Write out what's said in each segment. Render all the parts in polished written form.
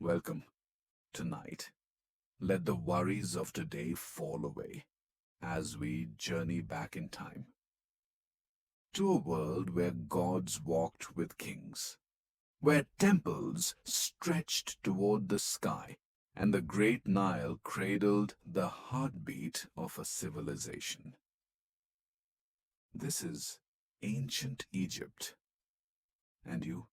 Welcome. Tonight, let the worries of today fall away as we journey back in time to a world where gods walked with kings, where temples stretched toward the sky, and the great Nile cradled the heartbeat of a civilization. This is ancient Egypt, and you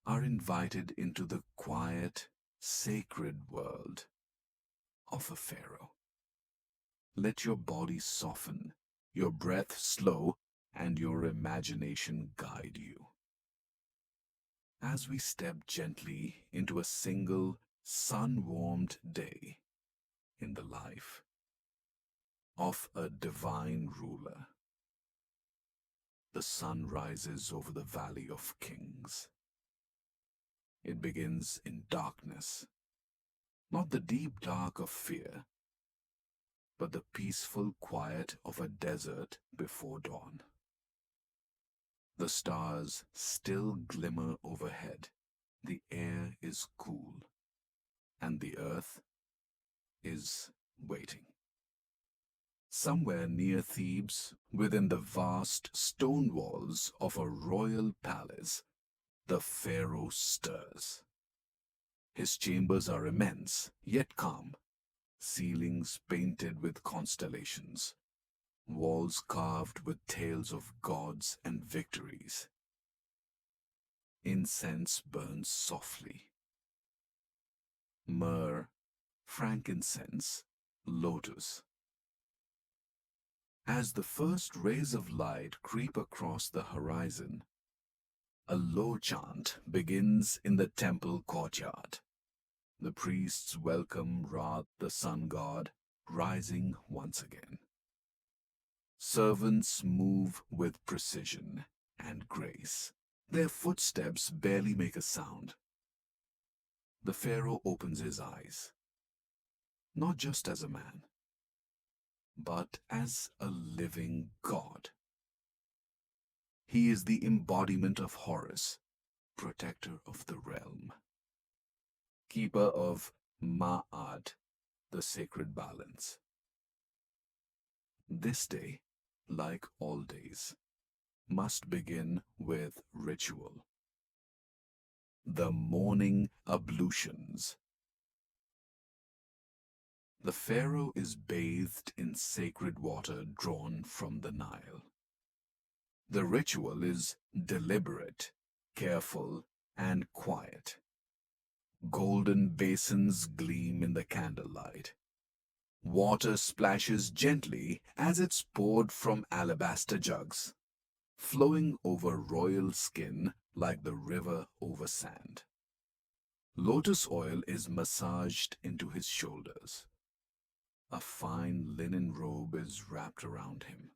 are invited into the quiet, sacred world of a pharaoh. Let your body soften, your breath slow, and your imagination guide you. As we step gently into a single sun-warmed day in the life of a divine ruler, the sun rises over the Valley of Kings. It begins in darkness, not the deep dark of fear, but the peaceful quiet of a desert before dawn. The stars still glimmer overhead, the air is cool, and the earth is waiting. Somewhere near Thebes, within the vast stone walls of a royal palace, the pharaoh stirs. His chambers are immense, yet calm, ceilings painted with constellations, walls carved with tales of gods and victories. Incense burns softly. Myrrh, frankincense, lotus. As the first rays of light creep across the horizon, a low chant begins in the temple courtyard. The priests welcome Ra, the sun god, rising once again. Servants move with precision and grace. Their footsteps barely make a sound. The pharaoh opens his eyes, not just as a man, but as a living god. He is the embodiment of Horus, protector of the realm, keeper of Ma'at, the sacred balance. This day, like all days, must begin with ritual. The morning ablutions. The pharaoh is bathed in sacred water drawn from the Nile. The ritual is deliberate, careful, and quiet. Golden basins gleam in the candlelight. Water splashes gently as it's poured from alabaster jugs, flowing over royal skin like the river over sand. Lotus oil is massaged into his shoulders. A fine linen robe is wrapped around him.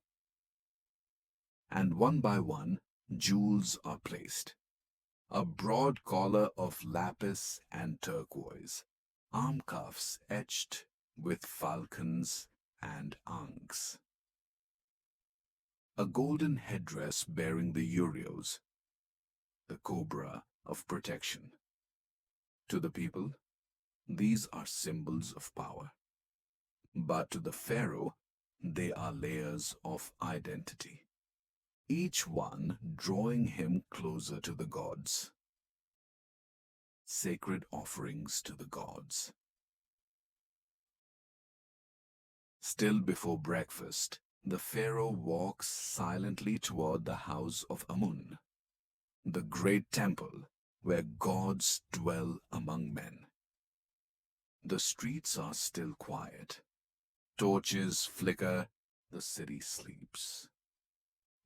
And one by one, jewels are placed. A broad collar of lapis and turquoise, arm cuffs etched with falcons and ankhs. A golden headdress bearing the urios, the cobra of protection. To the people, these are symbols of power. But to the pharaoh, they are layers of identity, each one drawing him closer to the gods. Sacred offerings to the gods. Still before breakfast, the pharaoh walks silently toward the house of Amun, the great temple where gods dwell among men. The streets are still quiet. Torches flicker, the city sleeps.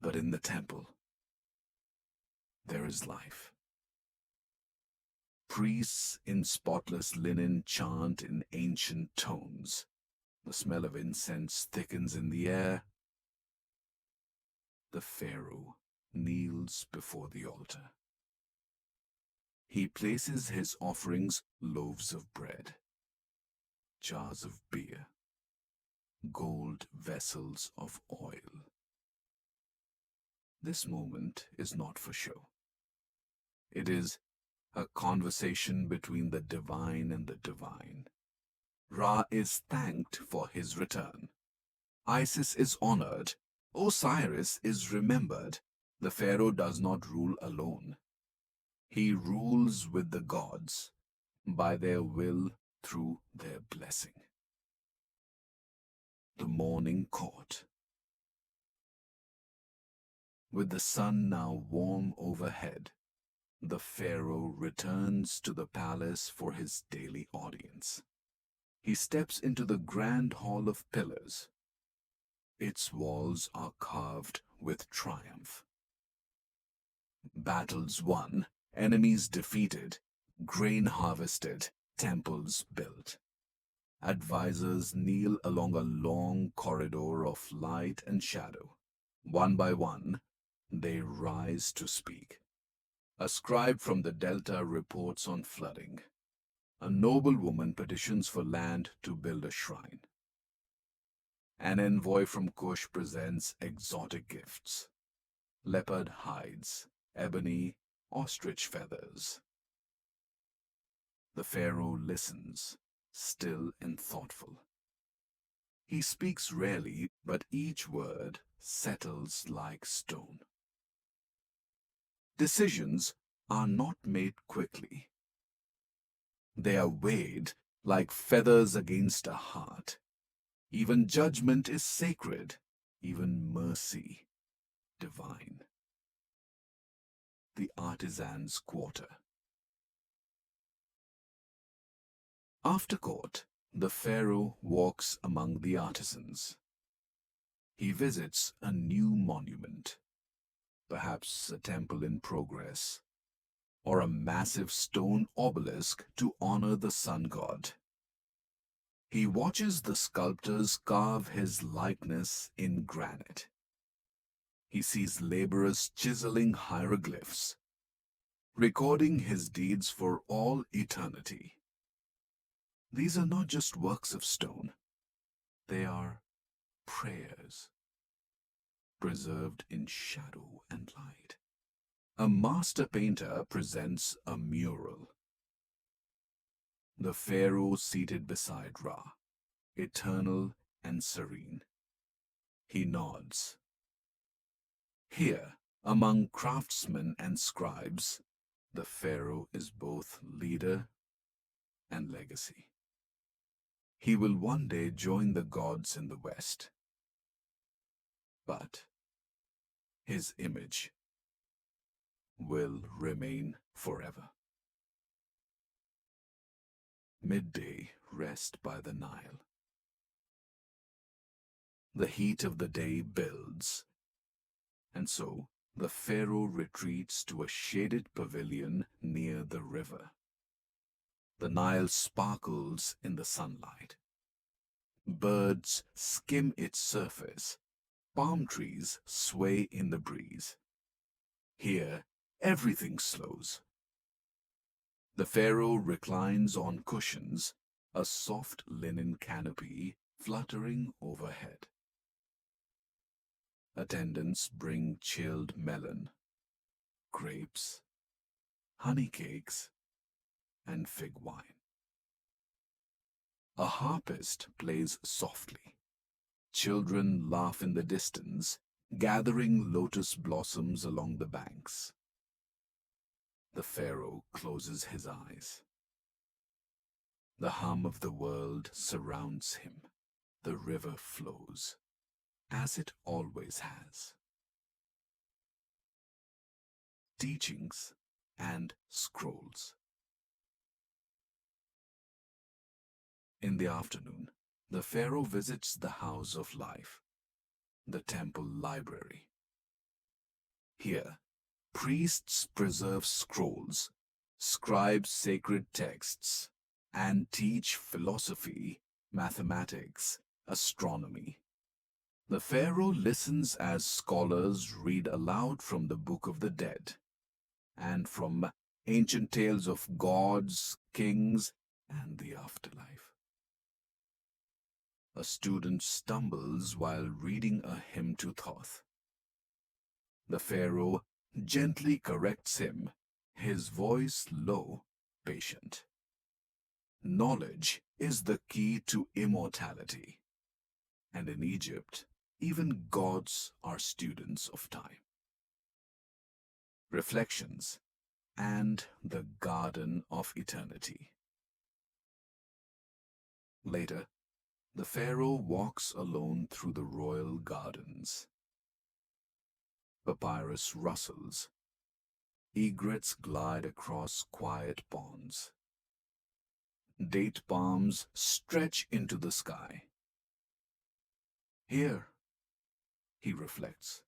But in the temple, there is life. Priests in spotless linen chant in ancient tones. The smell of incense thickens in the air. The pharaoh kneels before the altar. He places his offerings, loaves of bread, jars of beer, gold vessels of oil. This moment is not for show. It is a conversation between the divine and the divine. Ra is thanked for his return. Isis is honored. Osiris is remembered. The pharaoh does not rule alone. He rules with the gods, by their will, through their blessing. The morning court. With the sun now warm overhead, the pharaoh returns to the palace for his daily audience. He steps into the grand hall of pillars. Its walls are carved with triumph. Battles won, enemies defeated, grain harvested, temples built. Advisors kneel along a long corridor of light and shadow. One by one, they rise to speak. A scribe from the Delta reports on flooding. A noblewoman petitions for land to build a shrine. An envoy from Kush presents exotic gifts: leopard hides, ebony, ostrich feathers. The pharaoh listens, still and thoughtful. He speaks rarely, but each word settles like stone. Decisions are not made quickly. They are weighed like feathers against a heart. Even judgment is sacred, even mercy divine. The artisan's quarter. After court, the pharaoh walks among the artisans. He visits a new monument, perhaps a temple in progress, or a massive stone obelisk to honor the sun god. He watches the sculptors carve his likeness in granite. He sees laborers chiseling hieroglyphs, recording his deeds for all eternity. These are not just works of stone. They are prayers, preserved in shadow and light. A master painter presents a mural. The pharaoh seated beside Ra, eternal and serene. He nods. Here, among craftsmen and scribes, the pharaoh is both leader and legacy. He will one day join the gods in the West. But his image will remain forever. Midday rest by the Nile. The heat of the day builds, and so the pharaoh retreats to a shaded pavilion near the river. The Nile sparkles in the sunlight. Birds skim its surface. Palm trees sway in the breeze. Here, everything slows. The pharaoh reclines on cushions, a soft linen canopy fluttering overhead. Attendants bring chilled melon, grapes, honey cakes, and fig wine. A harpist plays softly. Children laugh in the distance, gathering lotus blossoms along the banks. The pharaoh closes his eyes. The hum of the world surrounds him. The river flows, as it always has. Teachings and scrolls. In the afternoon, the pharaoh visits the house of life, the temple library. Here, priests preserve scrolls, scribe sacred texts, and teach philosophy, mathematics, astronomy. The pharaoh listens as scholars read aloud from the Book of the Dead and from ancient tales of gods, kings, and the afterlife. A student stumbles while reading a hymn to Thoth. The pharaoh gently corrects him, his voice low, patient. Knowledge is the key to immortality, and in Egypt, even gods are students of time. Reflections and the Garden of Eternity. Later, the Pharaoh walks alone through the royal gardens. Papyrus rustles, egrets glide across quiet ponds. Date palms stretch into the sky. Here, he reflects,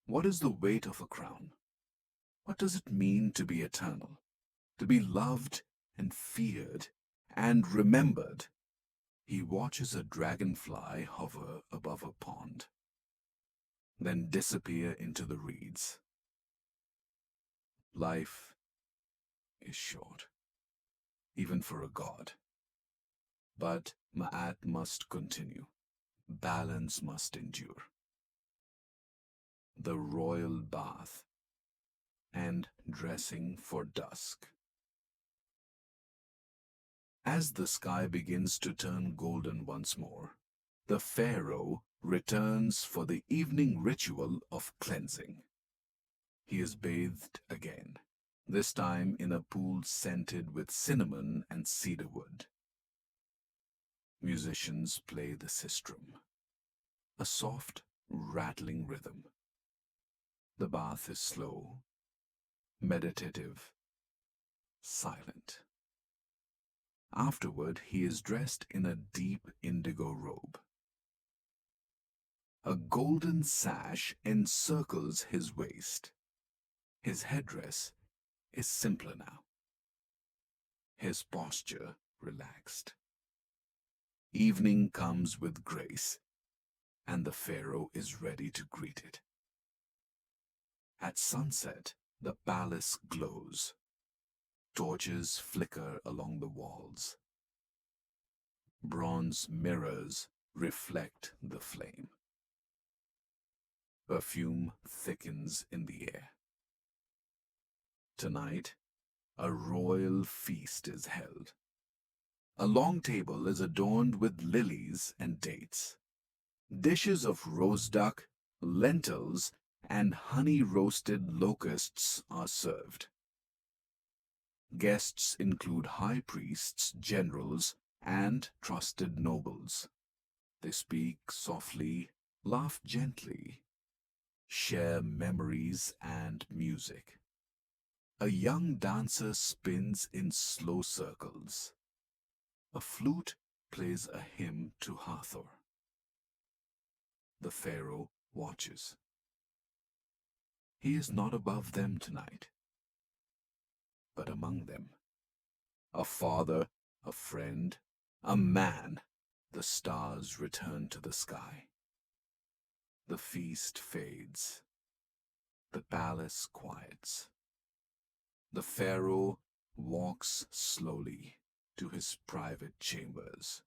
what is the weight of a crown? What does it mean to be eternal, to be loved and feared and remembered? He watches a dragonfly hover above a pond, then disappear into the reeds. Life is short, even for a god. But Ma'at must continue. Balance must endure. The royal bath and dressing for dusk. As the sky begins to turn golden once more, the Pharaoh returns for the evening ritual of cleansing. He is bathed again, this time in a pool scented with cinnamon and cedarwood. Musicians play the sistrum, a soft, rattling rhythm. The bath is slow, meditative, silent. Afterward, he is dressed in a deep indigo robe. A golden sash encircles his waist. His headdress is simpler now, his posture relaxed. Evening comes with grace, and the Pharaoh is ready to greet it. At sunset, the palace glows. Torches flicker along the walls. Bronze mirrors reflect the flame. Perfume thickens in the air. Tonight, a royal feast is held. A long table is adorned with lilies and dates. Dishes of roast duck, lentils, and honey-roasted locusts are served. Guests include high priests, generals, and trusted nobles. They speak softly, laugh gently, share memories and music. A young dancer spins in slow circles. A flute plays a hymn to Hathor. The Pharaoh watches. He is not above them tonight, but among them. A father, a friend, a man. The stars return to the sky. The feast fades. The palace quiets. The Pharaoh walks slowly to his private chambers.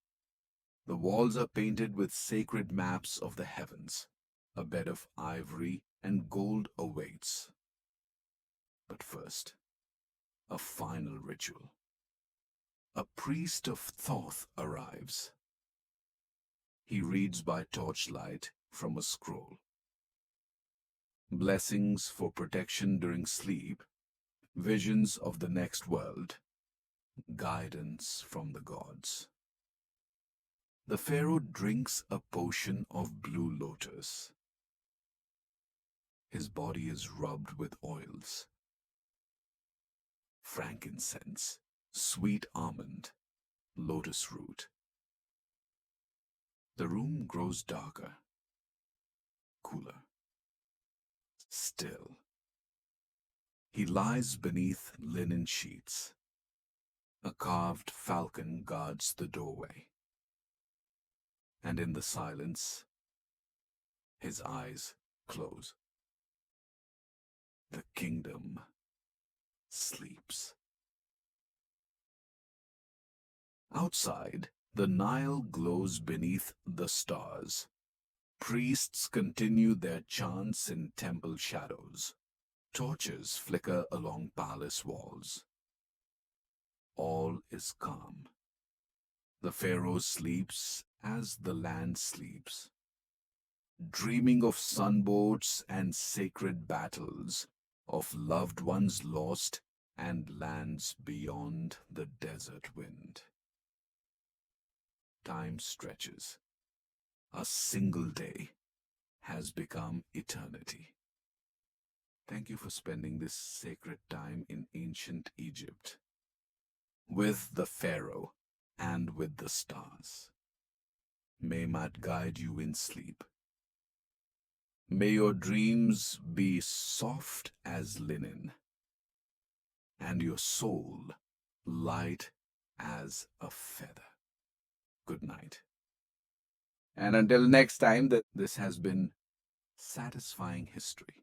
The walls are painted with sacred maps of the heavens. A bed of ivory and gold awaits. But first, a final ritual. A priest of Thoth arrives. He reads by torchlight from a scroll. Blessings for protection during sleep, visions of the next world, guidance from the gods. The Pharaoh drinks a potion of blue lotus. His body is rubbed with oils. Frankincense, sweet almond, lotus root. The room grows darker, cooler, still. He lies beneath linen sheets. A carved falcon guards the doorway. And in the silence, his eyes close. The kingdom sleeps. Outside, the Nile glows beneath the stars. Priests continue their chants in temple shadows. Torches flicker along palace walls. All is calm. The Pharaoh sleeps as the land sleeps, dreaming of sunboats and sacred battles, of loved ones lost and lands beyond the desert wind. Time stretches. A single day has become eternity. Thank you for spending this sacred time in ancient Egypt with the Pharaoh and with the stars. May Mat guide you in sleep. May your dreams be soft as linen and your soul light as a feather. Good night. And until next time, this has been Satisfying History.